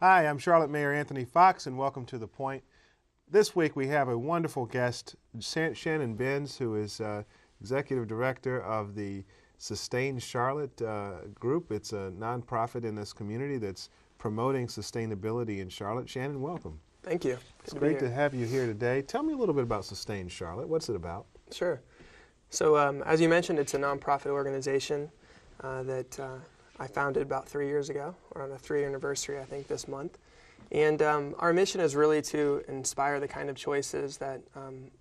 Hi, I'm Charlotte Mayor Anthony Foxx, and welcome to The Point. This week we have a wonderful guest, Shannon, who is Executive Director of the Sustain Charlotte group. It's a nonprofit in this community that's promoting sustainability in Charlotte. Shannon, welcome. Thank you. It's great to have you here today. Tell me a little bit about Sustain Charlotte. What's it about? Sure. So as you mentioned, it's a nonprofit organization that I founded about 3 years ago. We're on a 3-year anniversary, I think, this month. And our mission is really to inspire the kind of choices that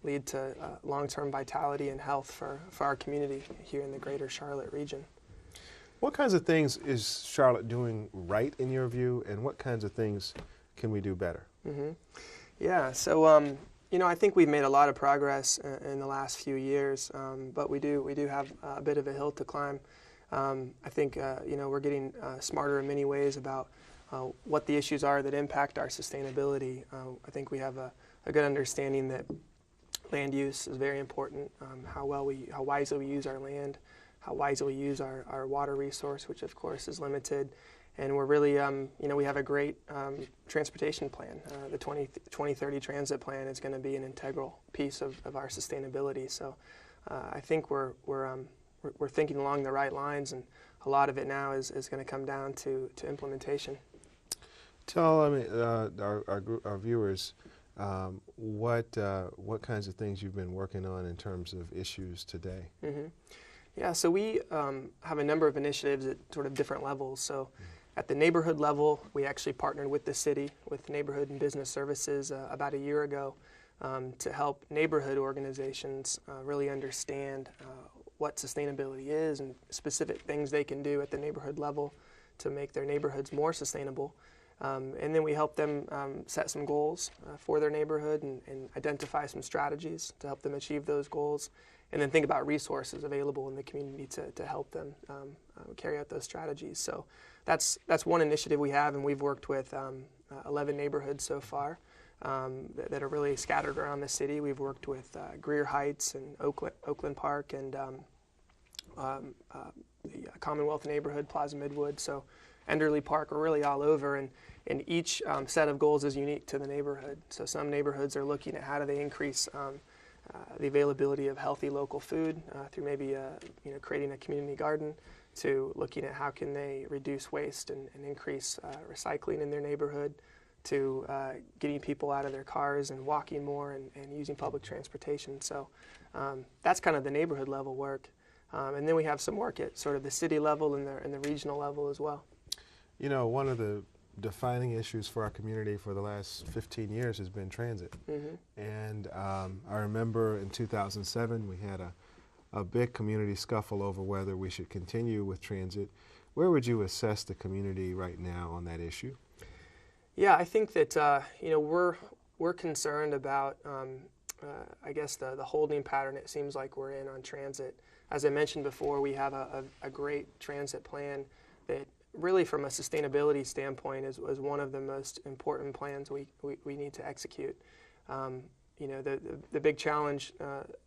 lead to long-term vitality and health for our community here in the greater Charlotte region. What kinds of things is Charlotte doing right in your view, and what kinds of things can we do better? Yeah, so you know, I think we've made a lot of progress in the last few years, but we do have a bit of a hill to climb. I think you know, we're getting smarter in many ways about what the issues are that impact our sustainability. I think we have a good understanding that land use is very important, how wisely we use our land, how wisely we use our water resource, which of course is limited. And we're really, you know, we have a great transportation plan. The 2030 transit plan is going to be an integral piece of our sustainability. So I think we're thinking along the right lines, and a lot of it now is going to come down to implementation. Tell our viewers what kinds of things you've been working on in terms of issues today. Yeah, so we have a number of initiatives at sort of different levels. So at the neighborhood level, we actually partnered with the city, with Neighborhood and Business Services about a year ago to help neighborhood organizations really understand what sustainability is and specific things they can do at the neighborhood level to make their neighborhoods more sustainable. And then we help them set some goals for their neighborhood and identify some strategies to help them achieve those goals, and then think about resources available in the community to help them carry out those strategies. So that's one initiative we have, and we've worked with 11 neighborhoods so far that are really scattered around the city. We've worked with Greer Heights and Oakland Park and the Commonwealth neighborhood, Plaza Midwood, so Enderley Park. We're really all over, and each set of goals is unique to the neighborhood. So some neighborhoods are looking at how do they increase the availability of healthy local food through maybe you know, creating a community garden, to looking at how can they reduce waste and increase recycling in their neighborhood, to getting people out of their cars and walking more and using public transportation. So that's kind of the neighborhood level work. And then we have some work at sort of the city level and the regional level as well. You know, one of the defining issues for our community for the last 15 years has been transit. And I remember in 2007 we had a big community scuffle over whether we should continue with transit. Where would you assess the community right now on that issue? Yeah, I think that you know, we're concerned about I guess the holding pattern it seems like we're in on transit. As I mentioned before, we have a great transit plan that really from a sustainability standpoint is one of the most important plans we need to execute. You know, the big challenge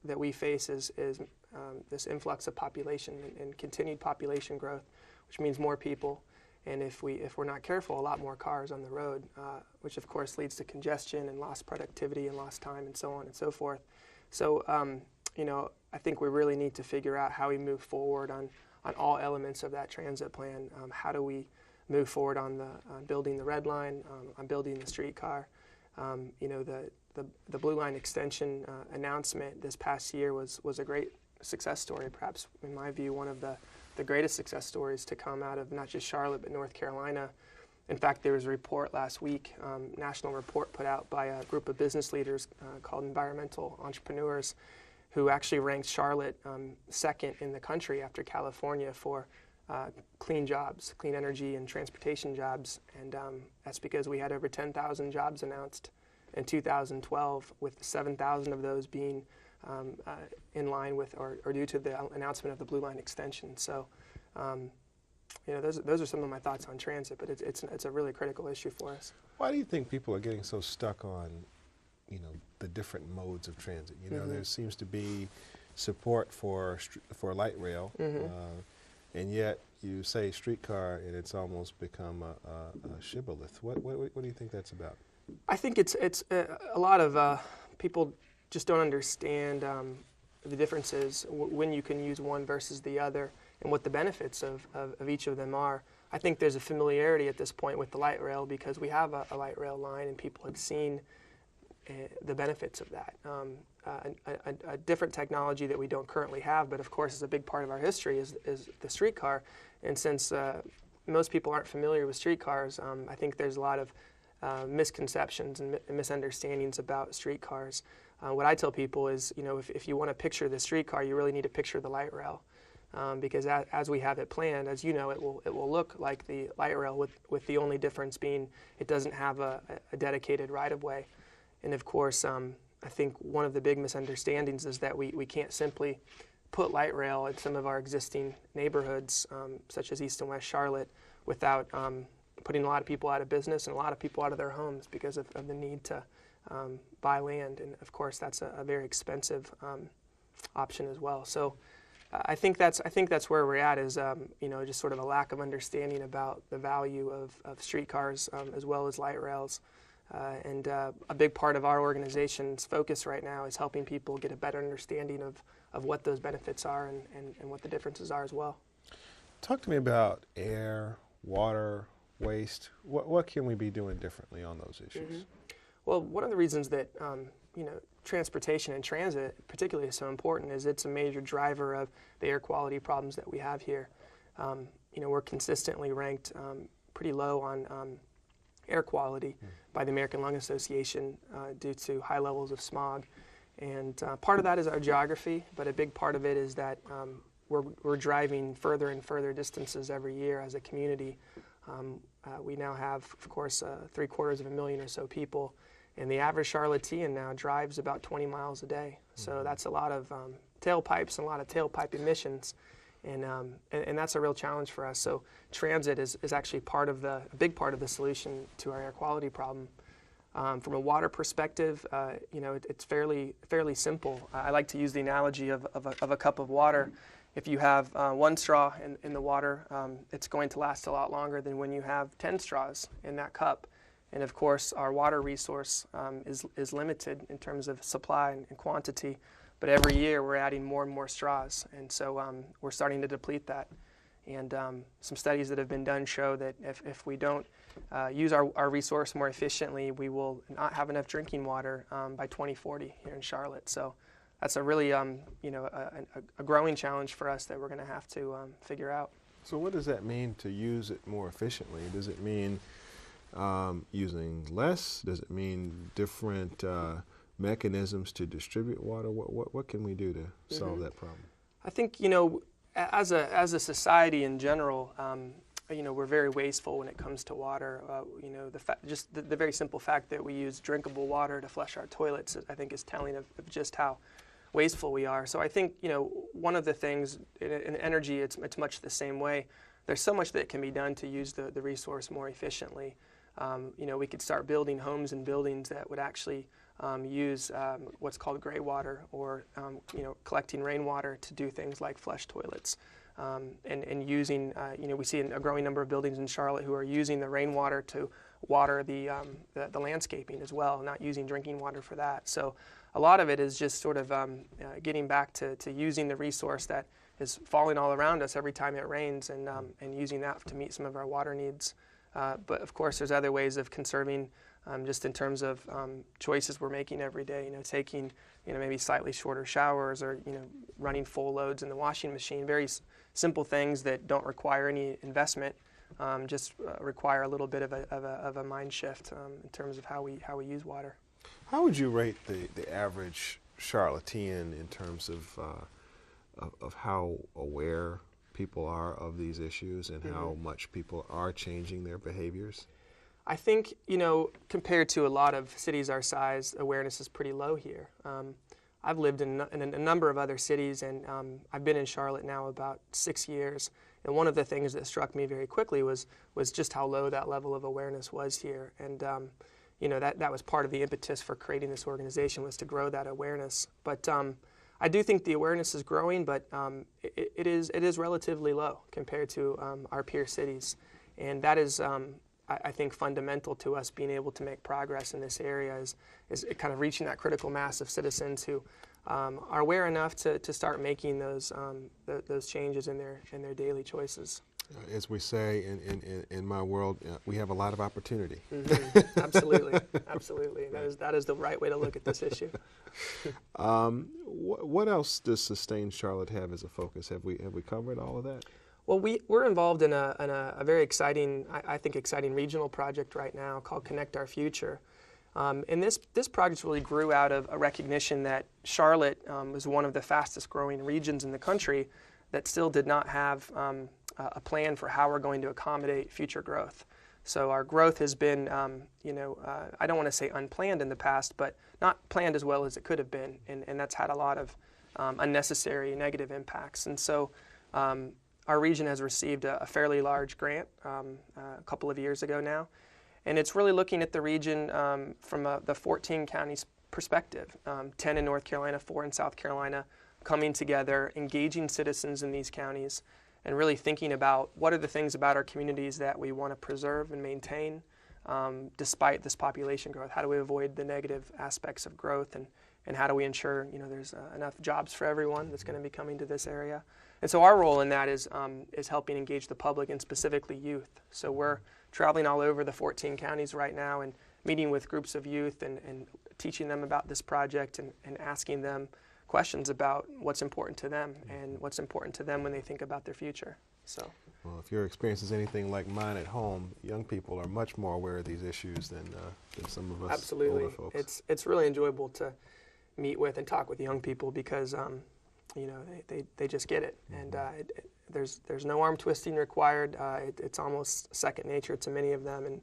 that we face is this influx of population and continued population growth, which means more people. And if we're not careful, a lot more cars on the road, which of course leads to congestion and lost productivity and lost time and so on and so forth. So you know, I think we really need to figure out how we move forward on all elements of that transit plan. How do we move forward on building the red line, on building the streetcar? You know, the Blue Line extension announcement this past year was a great success story, perhaps in my view one of the greatest success stories to come out of not just Charlotte but North Carolina. In fact, there was a report last week, national report put out by a group of business leaders called Environmental Entrepreneurs, who actually ranked Charlotte second in the country after California for clean jobs, clean energy and transportation jobs. And that's because we had over 10,000 jobs announced in 2012, with 7,000 of those being in line with or due to the announcement of the Blue Line extension. So you know, those are some of my thoughts on transit, but it's a really critical issue for us. Why do you think people are getting so stuck on, you know, the different modes of transit? You know, there seems to be support for light rail, and yet you say streetcar and it's almost become a shibboleth. What do you think that's about? I think it's a lot of people just don't understand the differences when you can use one versus the other and what the benefits of each of them are. I think there's a familiarity at this point with the light rail because we have a light rail line and people have seen the benefits of that. A different technology that we don't currently have, but of course is a big part of our history, is the streetcar. And since most people aren't familiar with streetcars, I think there's a lot of misconceptions and misunderstandings about streetcars. What I tell people is, if you want to picture the streetcar, you really need to picture the light rail. Because as we have it planned, as you know, it will look like the light rail with the only difference being it doesn't have a dedicated right-of-way. And of course, I think one of the big misunderstandings is that we can't simply put light rail in some of our existing neighborhoods, such as East and West Charlotte, without putting a lot of people out of business and a lot of people out of their homes because of the need to buy land. And of course, that's a very expensive option as well. So I think that's where we're at is just sort of a lack of understanding about the value of streetcars as well as light rails. And a big part of our organization's focus right now is helping people get a better understanding of what those benefits are and what the differences are as well. Talk to me about air, water, waste. What can we be doing differently on those issues? Mm-hmm. Well, one of the reasons that transportation and transit particularly is so important is it's a major driver of the air quality problems that we have here. We're consistently ranked pretty low on air quality by the American Lung Association due to high levels of smog. And part of that is our geography, but a big part of it is that we're driving further and further distances every year as a community. We now have, of course, 750,000 or so people, and the average Charlottean now drives about 20 miles a day. So that's a lot of tailpipes and a lot of tailpipe emissions. And that's a real challenge for us. So transit is actually a big part of the solution to our air quality problem. From a water perspective, it's fairly simple. I like to use the analogy of a cup of water. If you have one straw in the water, it's going to last a lot longer than when you have 10 straws in that cup. And of course, our water resource is limited in terms of supply and quantity. But every year we're adding more and more straws, and so we're starting to deplete that. And some studies that have been done show that if we don't use our resource more efficiently, we will not have enough drinking water by 2040 here in Charlotte. So that's a really a growing challenge for us that we're going to have to figure out. So what does that mean to use it more efficiently? Does it mean using less? Does it mean different mechanisms to distribute water? What can we do to solve that problem? I think as a society in general, we're very wasteful when it comes to water. The very simple fact that we use drinkable water to flush our toilets, I think, is telling of just how wasteful we are. So I think one of the things in energy, it's much the same way. There's so much that can be done to use the resource more efficiently. We could start building homes and buildings that would actually use what's called gray water, or collecting rainwater to do things like flush toilets, and using we see a growing number of buildings in Charlotte who are using the rainwater to water the landscaping as well, not using drinking water for that. So a lot of it is just sort of getting back to using the resource that is falling all around us every time it rains, and using that to meet some of our water needs. But of course, there's other ways of conserving, just in terms of choices we're making every day. Taking maybe slightly shorter showers, or running full loads in the washing machine. Very simple things that don't require any investment, just require a little bit of a mind shift in terms of how we use water. How would you rate the average Charlottean in terms of how aware people are of these issues, and how much people are changing their behaviors? I think, compared to a lot of cities our size, awareness is pretty low here. I've lived in a number of other cities, and I've been in Charlotte now about 6 years. And one of the things that struck me very quickly was just how low that level of awareness was here. And that was part of the impetus for creating this organization, was to grow that awareness. But I do think the awareness is growing, but it is relatively low compared to our peer cities, and that is, I think, fundamental to us being able to make progress in this area is kind of reaching that critical mass of citizens who are aware enough to start making those changes in their daily choices. As we say in my world, we have a lot of opportunity. Mm-hmm. Absolutely, absolutely. That is the right way to look at this issue. What else does Sustain Charlotte have as a focus? Have we covered all of that? Well, we're involved in a very exciting, I think, exciting regional project right now called Connect Our Future. And this project really grew out of a recognition that Charlotte was one of the fastest growing regions in the country that still did not have a plan for how we're going to accommodate future growth. So our growth has been, I don't want to say unplanned in the past, but not planned as well as it could have been, and that's had a lot of unnecessary negative impacts. And so our region has received a fairly large grant a couple of years ago now, and it's really looking at the region from the 14 counties perspective, 10 in North Carolina, 4 in South Carolina, coming together, engaging citizens in these counties, and really thinking about what are the things about our communities that we want to preserve and maintain despite this population growth. How do we avoid the negative aspects of growth, and how do we ensure there's enough jobs for everyone that's going to be coming to this area? And so our role in that is helping engage the public and specifically youth. So we're traveling all over the 14 counties right now and meeting with groups of youth and teaching them about this project and asking them questions about what's important to them and what's important to them when they think about their future. So, well, if your experience is anything like mine at home, young people are much more aware of these issues than some of us absolutely. older folks. It's really enjoyable to meet with and talk with young people because they just get it, and there's no arm twisting required. It's almost second nature to many of them, and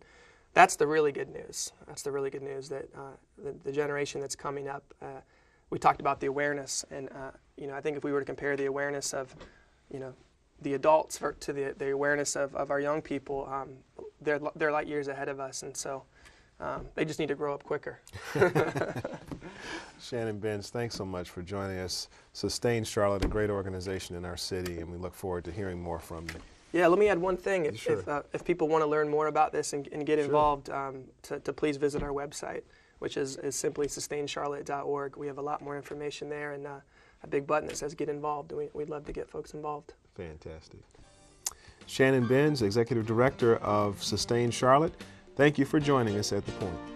that's the really good news. That's the really good news that the generation that's coming up. We talked about the awareness, and I think if we were to compare the awareness of, the adults to the awareness of our young people, they're light years ahead of us, and so they just need to grow up quicker. Shannon Benz, thanks so much for joining us. Sustain Charlotte, a great organization in our city, and we look forward to hearing more from you. Yeah, let me add one thing. If people want to learn more about this and get involved, to please visit our website, which is simply sustaincharlotte.org. We have a lot more information there and a big button that says get involved. We'd love to get folks involved. Fantastic. Shannon Benz, Executive Director of Sustain Charlotte, thank you for joining us at The Point.